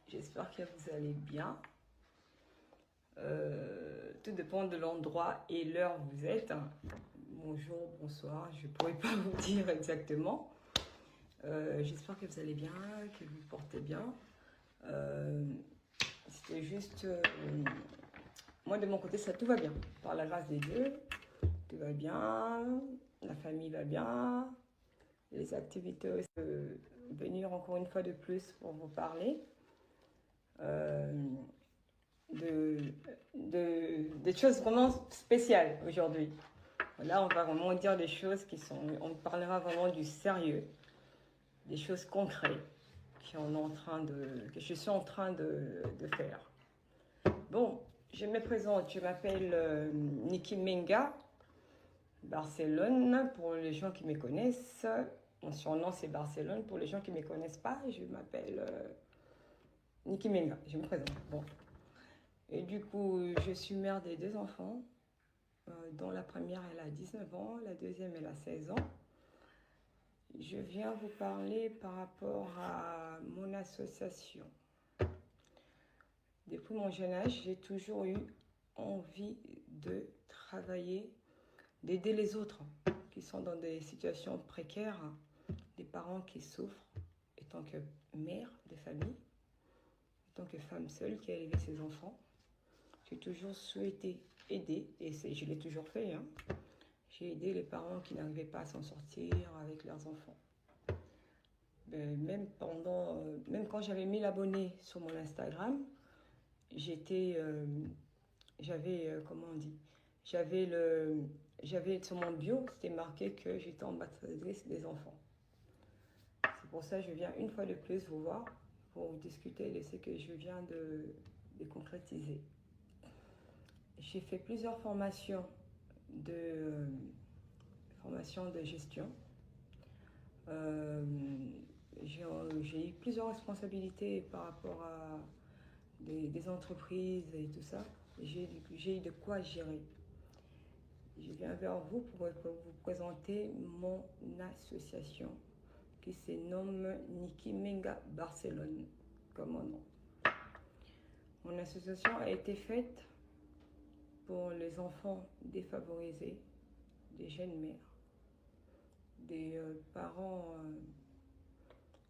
j'espère que vous allez bien. Tout dépend de l'endroit et l'heure où vous êtes. Bonjour, bonsoir, je ne pourrais pas vous dire exactement. J'espère que vous allez bien, que vous portez bien. C'était juste... moi, de mon côté, ça tout va bien. Par la grâce des dieux, tout va bien. La famille va bien. Les activités aussi. Venir encore une fois de plus pour vous parler. Des choses vraiment spéciales aujourd'hui. Là, on va vraiment dire des choses qui sont... On parlera vraiment du sérieux, des choses concrètes que je suis en train de faire. Bon, je me présente, je m'appelle Niki Menga, Barcelone, pour les gens qui me connaissent. Mon surnom, c'est Barcelone. Pour les gens qui ne me connaissent pas, je m'appelle Niki Menga. Je me présente. Bon. Et du coup, je suis mère des 2 enfants, dont la première, elle a 19 ans, la deuxième, elle a 16 ans. Je viens vous parler par rapport à mon association. Depuis mon jeune âge, j'ai toujours eu envie de travailler, d'aider les autres qui sont dans des situations précaires, des parents qui souffrent, en tant que mère de famille, en tant que femme seule qui a élevé ses enfants. J'ai toujours souhaité aider, et je l'ai toujours fait. J'ai aidé les parents qui n'arrivaient pas à s'en sortir avec leurs enfants. Même quand j'avais 1000 abonnés sur mon Instagram, comment on dit, j'avais sur mon bio, c'était marqué que j'étais ambassadrice des enfants. C'est pour ça que je viens une fois de plus vous voir pour discuter de ce que je viens de concrétiser. J'ai fait plusieurs formations de gestion. J'ai eu plusieurs responsabilités par rapport à des entreprises et tout ça. J'ai eu de quoi gérer. Je viens vers vous pour vous présenter mon association qui se nomme Niki Menga Barcelone, comme mon nom. Mon association a été faite pour les enfants défavorisés, des jeunes mères, des parents,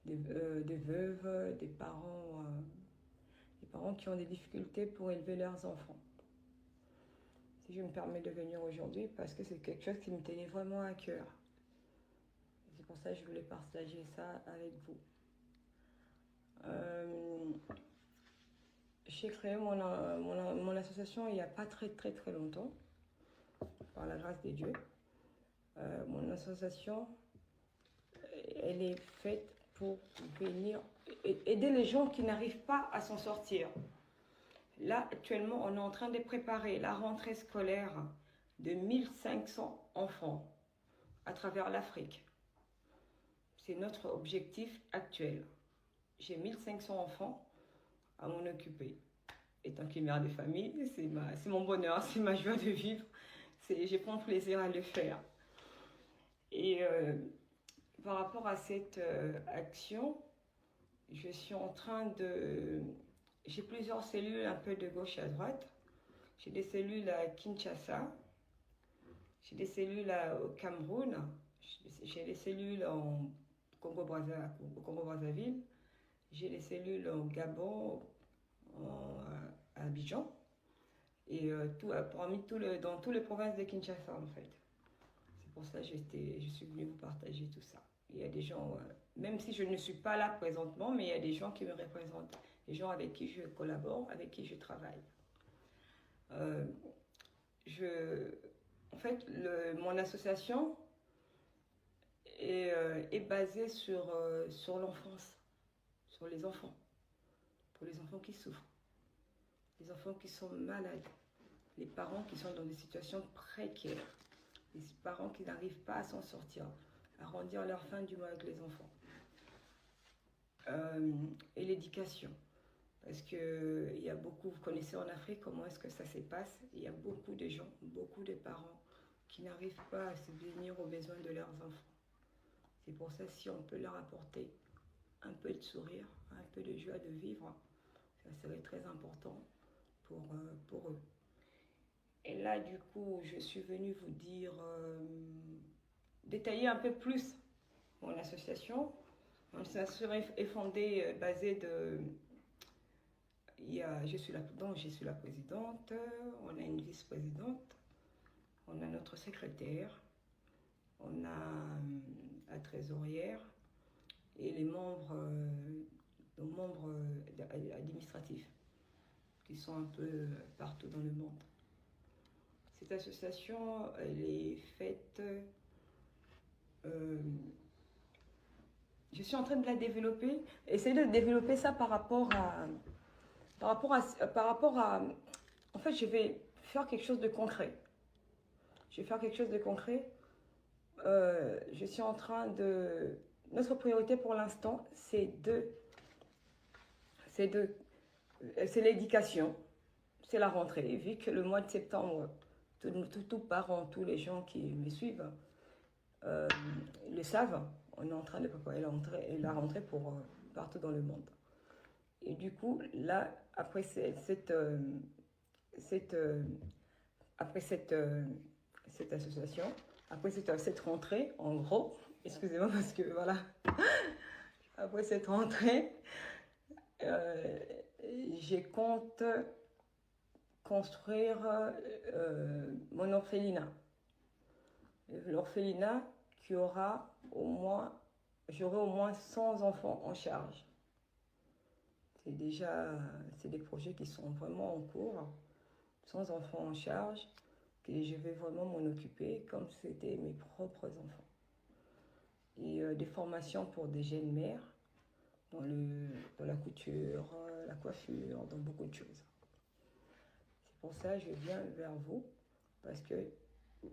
des veuves, des parents qui ont des difficultés pour élever leurs enfants. Si je me permets de venir aujourd'hui, parce que c'est quelque chose qui me tenait vraiment à cœur. C'est pour ça que je voulais partager ça avec vous. J'ai créé mon association il n'y a pas très longtemps, par la grâce des dieux. Mon association, elle est faite pour venir aider les gens qui n'arrivent pas à s'en sortir. Là, actuellement, on est en train de préparer la rentrée scolaire de 1500 enfants à travers l'Afrique. C'est notre objectif actuel. J'ai 1500 enfants à m'en occuper. Étant que mère de famille, c'est mon bonheur, c'est ma joie de vivre. Je prends plaisir à le faire. Et par rapport à cette action, je suis en train de... J'ai plusieurs cellules un peu de gauche à droite. J'ai des cellules à Kinshasa. J'ai des cellules au Cameroun. J'ai des cellules au Congo-Brazzaville. J'ai des cellules au Gabon, à Abidjan. Et dans toutes les provinces de Kinshasa, en fait. C'est pour ça que je suis venue vous partager tout ça. Il y a des gens, même si je ne suis pas là présentement, mais il y a des gens qui me représentent, des gens avec qui je collabore, avec qui je travaille. En fait, mon association est basée sur l'enfance, sur les enfants, pour les enfants qui souffrent, les enfants qui sont malades, les parents qui sont dans des situations précaires, les parents qui n'arrivent pas à s'en sortir, à arrondir leur fin du mois avec les enfants. Et l'éducation. Parce que il y a beaucoup, vous connaissez en Afrique comment est-ce que ça se passe. Il y a beaucoup de gens, beaucoup de parents qui n'arrivent pas à subvenir aux besoins de leurs enfants. C'est pour ça, si on peut leur apporter un peu de sourire, un peu de joie de vivre. Ça serait très important pour eux. Et là, du coup, je suis venue vous dire, détailler un peu plus mon association. Mon association est fondée, basée de... je suis la présidente, on a une vice-présidente, on a notre secrétaire, on a la trésorière et les membres administratifs qui sont un peu partout dans le monde. Cette association, elle est faite... je suis en train de la développer, essayer de développer ça par rapport à... En fait, je vais faire quelque chose de concret. Je vais faire quelque chose de concret. Je suis en train de... Notre priorité pour l'instant, c'est l'éducation, c'est la rentrée. Vu que le mois de septembre, tout parents, tous les gens qui me suivent le savent, on est en train de préparer la rentrée pour partout dans le monde. Et du coup, là, après cette association, après cette rentrée, en gros, excusez-moi parce que voilà, après cette rentrée, je compte construire mon orphelinat. L'orphelinat qui aura j'aurai au moins 100 enfants en charge. C'est des projets qui sont vraiment en cours, 100 enfants en charge, que je vais vraiment m'en occuper comme si c'était mes propres enfants. Et des formations pour des jeunes mères dans la couture, la coiffure, dans beaucoup de choses. C'est pour ça que je viens vers vous, parce que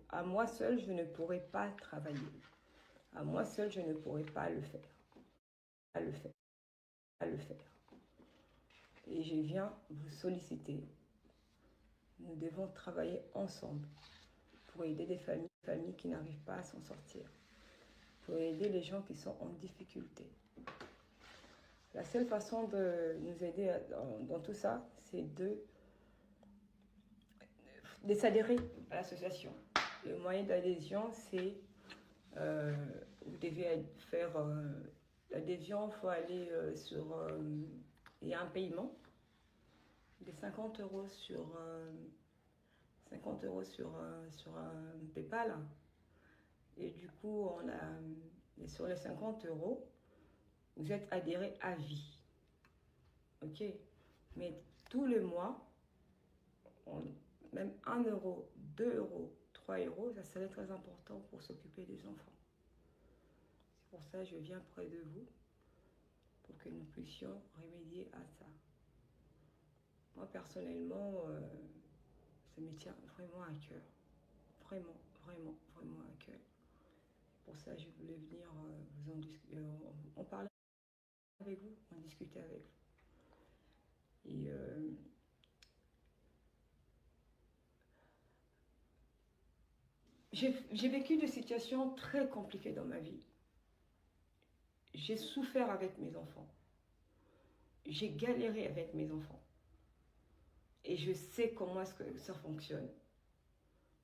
à moi seule, je ne pourrais pas travailler. À moi seule, je ne pourrais pas le faire. Et je viens vous solliciter. Nous devons travailler ensemble pour aider des familles qui n'arrivent pas à s'en sortir, pour aider les gens qui sont en difficulté. La seule façon de nous aider dans tout ça, c'est de s'adhérer à l'association. Le moyen d'adhésion, c'est vous devez faire l'adhésion, il faut aller sur... il y a un paiement de 50 € sur un PayPal. Et du coup, sur les 50 €, vous êtes adhéré à vie. Ok? Mais tous les mois, même 1 €, 2 €, 3 €, ça serait très important pour s'occuper des enfants. C'est pour ça que je viens près de vous, pour que nous puissions remédier à ça. Moi, personnellement, ça me tient vraiment à cœur. Vraiment, vraiment, vraiment à cœur. Pour ça, je voulais venir en parler avec vous, en discuter avec vous. Et j'ai vécu des situations très compliquées dans ma vie. J'ai souffert avec mes enfants. J'ai galéré avec mes enfants. Et je sais comment est-ce que ça fonctionne.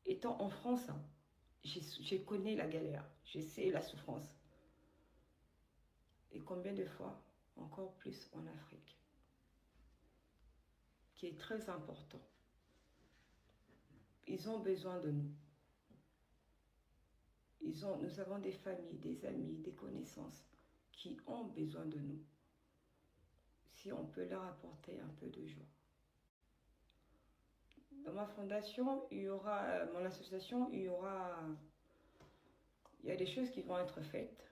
Étant en France, je connais la galère, je sais la souffrance. Et combien de fois, encore plus en Afrique, qui est très important. Ils ont besoin de nous. Nous avons des familles, des amis, des connaissances qui ont besoin de nous. Si on peut leur apporter un peu de joie. Dans ma fondation, mon association, il y a des choses qui vont être faites,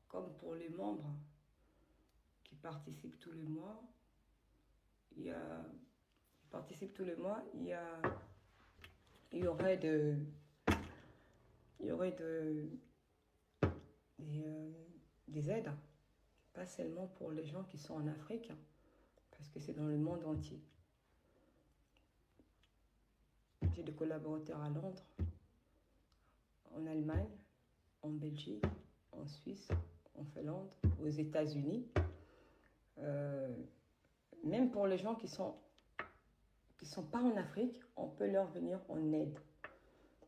comme pour les membres qui participent tous les mois. Il y aurait des aides, pas seulement pour les gens qui sont en Afrique, parce que c'est dans le monde entier. J'ai des collaborateurs à Londres, en Allemagne, en Belgique, en Suisse, en Finlande, aux États-Unis. Même pour les gens qui sont pas en Afrique, on peut leur venir en aide.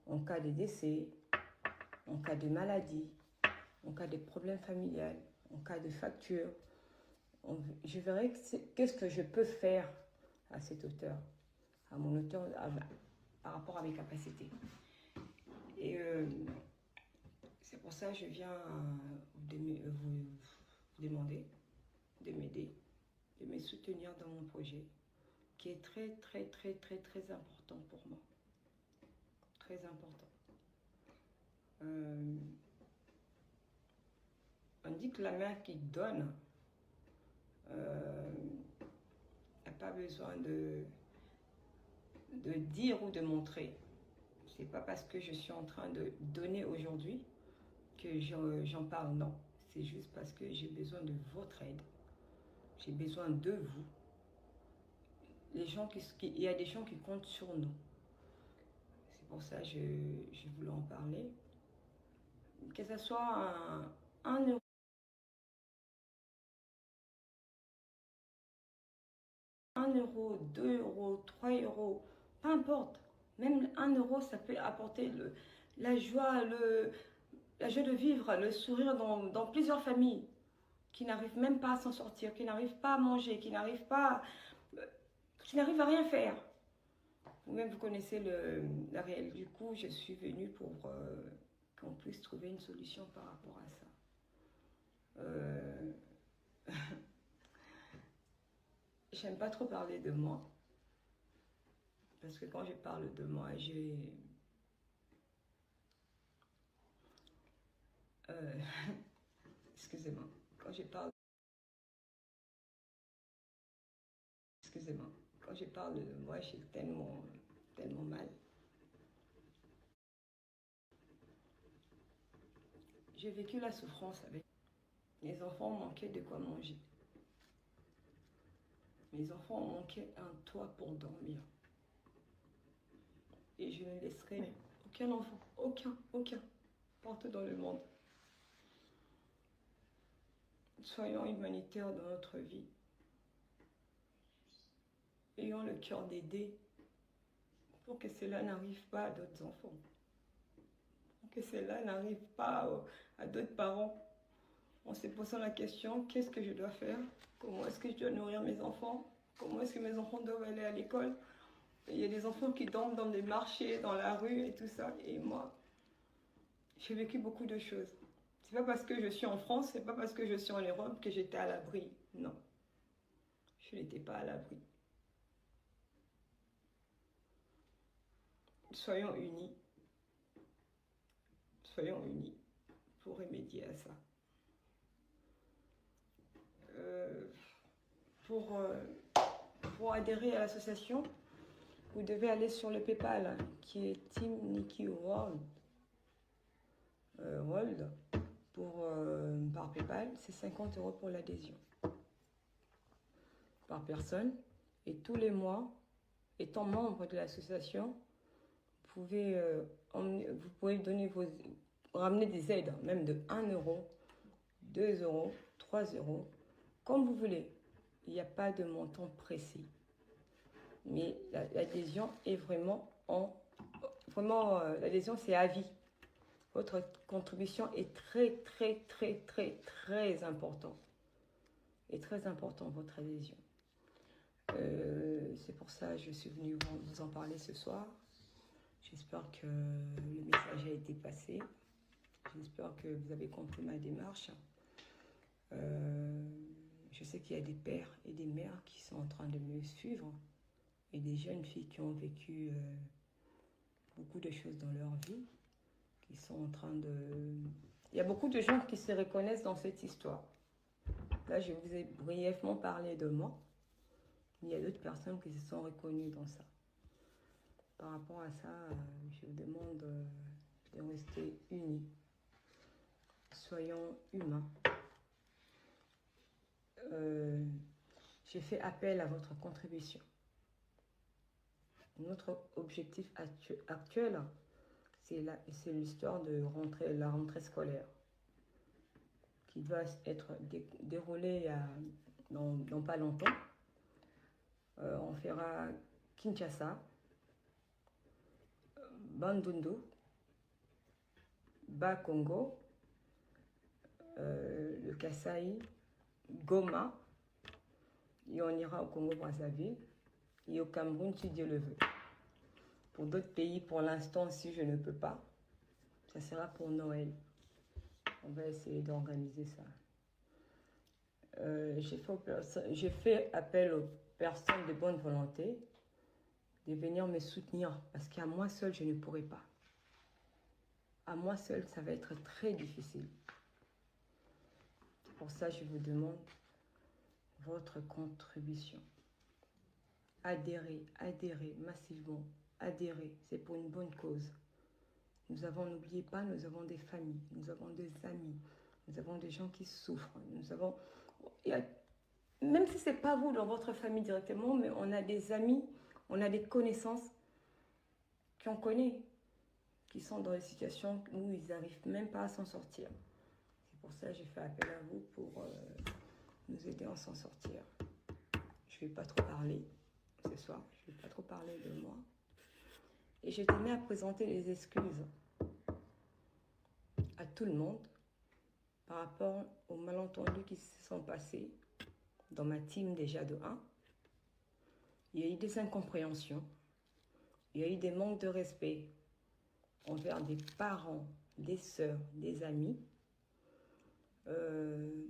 En cas de décès, en cas de maladie, en cas de problème familial, en cas de facture. Je verrai qu'est-ce que je peux faire à cette hauteur, à mon hauteur, par rapport à mes capacités. Et c'est pour ça que je viens vous demander de m'aider, de me soutenir dans mon projet, qui est très, très, très, très, très important pour moi. Très important. On dit que la main qui donne n'a pas besoin de dire ou de montrer. C'est pas parce que je suis en train de donner aujourd'hui que j'en parle, non. C'est juste parce que j'ai besoin de votre aide. J'ai besoin de vous. Il y a des gens qui comptent sur nous. C'est pour ça que je voulais en parler. Que ce soit un euro, 1 euro, 2 euros, 3 euros, peu importe. Même 1 euro, ça peut apporter la joie, la joie de vivre, le sourire dans plusieurs familles qui n'arrivent même pas à s'en sortir, qui n'arrivent pas à manger, qui n'arrivent à rien faire. Vous-même, vous connaissez la réalité. Du coup, je suis venue pour qu'on puisse trouver une solution par rapport à ça. J'aime pas trop parler de moi. Parce que quand je parle de moi, excusez-moi. Quand je parle... Excusez-moi. Quand je parle de moi, j'ai tellement mal. J'ai vécu la souffrance avec... Mes enfants manquaient de quoi manger. Mes enfants manquaient un toit pour dormir. Et je ne laisserai aucun enfant, aucun, partout dans le monde. Soyons humanitaires dans notre vie. Ayons le cœur d'aider pour que cela n'arrive pas à d'autres enfants. Pour que cela n'arrive pas à d'autres parents. En se posant la question, qu'est-ce que je dois faire? Comment est-ce que je dois nourrir mes enfants? Comment est-ce que mes enfants doivent aller à l'école? Il y a des enfants qui dorment dans des marchés, dans la rue et tout ça. Et moi, j'ai vécu beaucoup de choses. C'est pas parce que je suis en France, c'est pas parce que je suis en Europe que j'étais à l'abri. Non. Je n'étais pas à l'abri. Soyons unis. Soyons unis pour remédier à ça. Pour adhérer à l'association, vous devez aller sur le PayPal qui est Team Nikki World. Par PayPal, c'est 50 € pour l'adhésion par personne. Et tous les mois, étant membre de l'association, vous pouvez ramener des aides, même de 1 euro, 2 euros, 3 euros, comme vous voulez. Il n'y a pas de montant précis. Mais l'adhésion est l'adhésion c'est à vie. Votre contribution est très, très, très, très, très importante. Et très important, votre adhésion. C'est pour ça que je suis venue vous en parler ce soir. J'espère que le message a été passé. J'espère que vous avez compris ma démarche. Je sais qu'il y a des pères et des mères qui sont en train de me suivre et des jeunes filles qui ont vécu beaucoup de choses dans leur vie, qui sont en train de... Il y a beaucoup de gens qui se reconnaissent dans cette histoire. Là, je vous ai brièvement parlé de moi. Il y a d'autres personnes qui se sont reconnues dans ça. Par rapport à ça, je vous demande de rester unis. Soyons humains. J'ai fait appel à votre contribution. Notre objectif actuel, c'est l'histoire de la rentrée scolaire qui va être déroulé dans pas longtemps. On fera Kinshasa, Bandundu, Bas-Congo, le Kasaï, Goma, et on ira au Congo-Brazzaville et au Cameroun si Dieu le veut. Pour d'autres pays, pour l'instant, si je ne peux pas, ça sera pour Noël. On va essayer d'organiser ça. J'ai fait appel aux personnes de bonne volonté de venir me soutenir parce qu'à moi seule, je ne pourrai pas. À moi seule, ça va être très difficile. C'est pour ça que je vous demande votre contribution. Adhérez, adhérez massivement. Adhérez, c'est pour une bonne cause. N'oubliez pas, nous avons des familles, nous avons des amis, nous avons des gens qui souffrent, même si ce n'est pas vous dans votre famille directement, mais on a des amis, on a des connaissances qu'on connaît, qui sont dans des situations où ils n'arrivent même pas à s'en sortir. C'est pour ça que j'ai fait appel à vous pour nous aider à s'en sortir. Je ne vais pas trop parler ce soir, je ne vais pas trop parler de moi. Et je tenais à présenter les excuses à tout le monde par rapport aux malentendus qui se sont passés dans ma team déjà de 1. Il y a eu des incompréhensions, il y a eu des manques de respect envers des parents, des sœurs, des amis. Je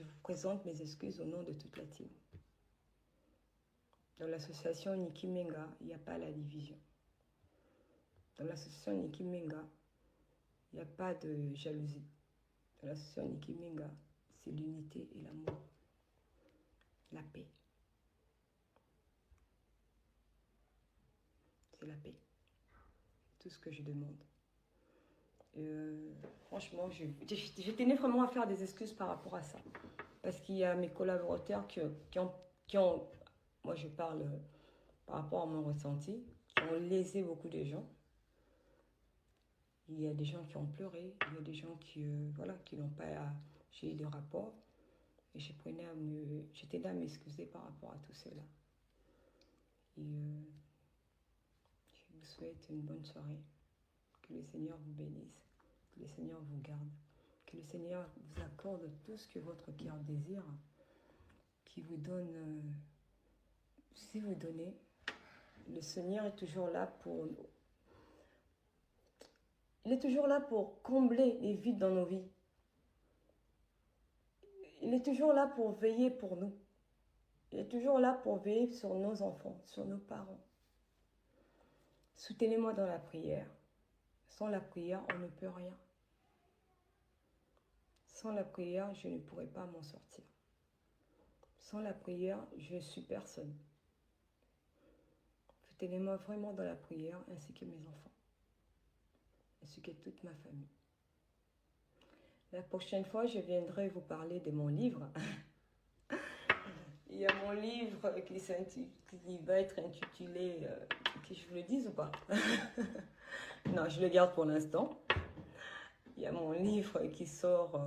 vous présente mes excuses au nom de toute la team. Dans l'association Niki Menga, il n'y a pas la division. Dans l'association Niki Menga, il n'y a pas de jalousie. Dans l'association Niki Menga, c'est l'unité et l'amour. La paix. C'est la paix. Tout ce que je demande. Franchement, je tenais vraiment à faire des excuses par rapport à ça. Parce qu'il y a mes collaborateurs qui ont, moi je parle par rapport à mon ressenti, qui ont lésé beaucoup de gens. Il y a des gens qui ont pleuré, il y a des gens qui n'ont pas... J'ai eu des rapports et je tenais à m'excuser par rapport à tout cela. Et je vous souhaite une bonne soirée. Que le Seigneur vous bénisse, que le Seigneur vous garde, que le Seigneur vous accorde tout ce que votre cœur désire, qui vous donne... si vous donnez, le Seigneur est toujours là pour... Il est toujours là pour combler les vides dans nos vies. Il est toujours là pour veiller pour nous. Il est toujours là pour veiller sur nos enfants, sur nos parents. Soutenez-moi dans la prière. Sans la prière, on ne peut rien. Sans la prière, je ne pourrais pas m'en sortir. Sans la prière, je ne suis personne. Soutenez-moi vraiment dans la prière, ainsi que mes enfants, ainsi que toute ma famille. La prochaine fois, je viendrai vous parler de mon livre. Il y a mon livre qui va être intitulé... que je vous le dise ou pas? Non, je le garde pour l'instant. Il y a mon livre qui sort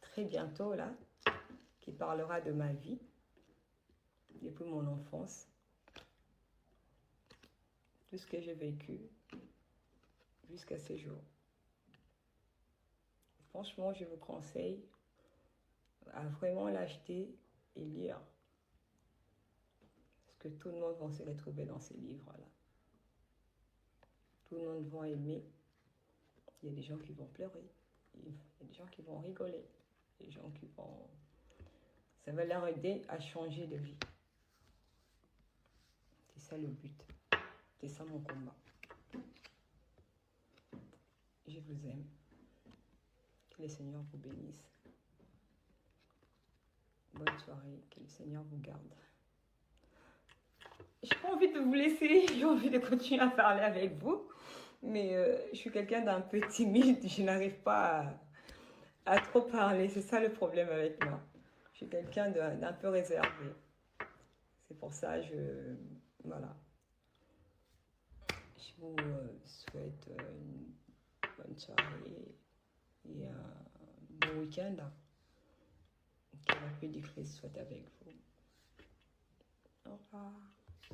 très bientôt, là, qui parlera de ma vie, depuis mon enfance. Tout ce que j'ai vécu jusqu'à ce jour. Franchement, je vous conseille à vraiment l'acheter et lire. Parce que tout le monde va se retrouver dans ces livres-là. Tout le monde va aimer. Il y a des gens qui vont pleurer. Il y a des gens qui vont rigoler. Des gens qui vont... Ça va leur aider à changer de vie. C'est ça le but. C'est ça mon combat. Je vous aime. Que le Seigneur vous bénisse. Bonne soirée. Que le Seigneur vous garde. J'ai pas envie de vous laisser. J'ai envie de continuer à parler avec vous. Mais je suis quelqu'un d'un peu timide. Je n'arrive pas à trop parler. C'est ça le problème avec moi. Je suis quelqu'un d'un peu réservé. C'est pour ça, voilà. Je vous souhaite une bonne soirée et un bon week-end. Que la paix du Christ soit avec vous. Au revoir.